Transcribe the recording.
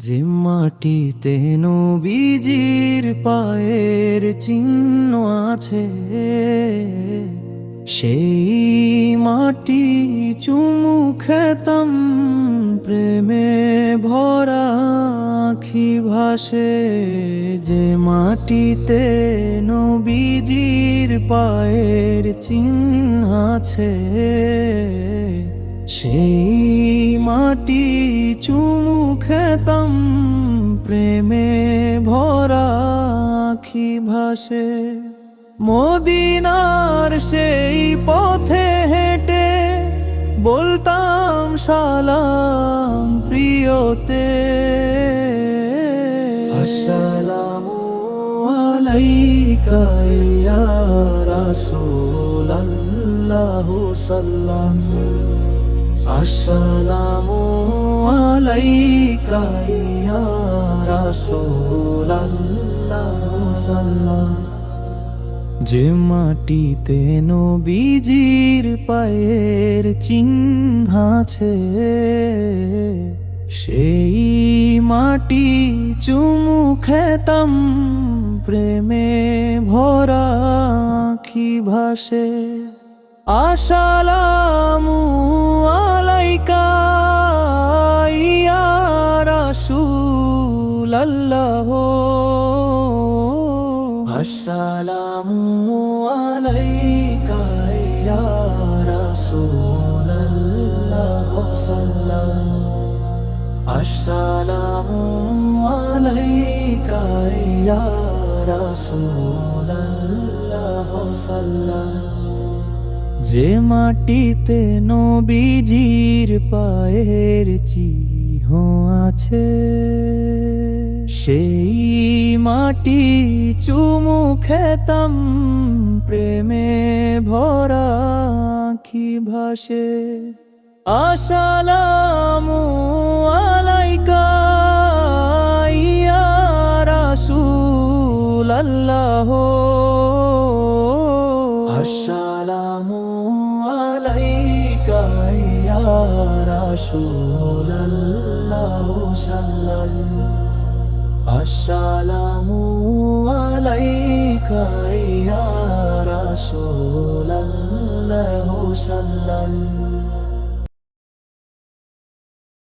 যে মাটিতে নবীজির পায়ের চিহ্ন আছে, সেই মাটি চুমু খেতাম, প্রেমে ভরা আখি ভাসে। যে মাটিতে নবীজির পায়ের চিহ্ন আছে, সেই মাটি চুমু খেতাম, প্রেমে ভরা আখি ভাসে। মদিনার সেই পথে হেঁটে বলতাম সালাম প্রিয়তে, আসসালামু আলাইকা ইয়া রাসূলাল্লাহ সাল্লাম, আসসালামু আলাইকা ইয়া রাসূলাল্লাহ সাল্লাম। যে মাটিতে নবীজির পায়ের চিহ্ন আছে, সেই মাটি চুমু খেতাম, প্রেমে ভরা আখি ভাসে। আসসালামু আলাইকা ইয়া রাসূলাল্লাহ, আসসালামু আলাইকা ইয়া রাসূলাল্লাহ সাল্লাম, আসসালামু আলাইকা ইয়া রাসূলাল্লাহ সাল্লাম। যে মাটিতে নবীজির পায়ের চিহ্ন আছে, সেই মাটি চুমু খেতাম, প্রেমে ভরা আখি ভাসে। আসসালামু আলাইকা ইয়া রাসূলাল্লাহ, আসসালামু আলাইকা ইয়া রাসূলাল্লাহ সাল্লাম, আসসালামু আলাইকা ইয়া রাসূলাল্লাহ সাল্লাম।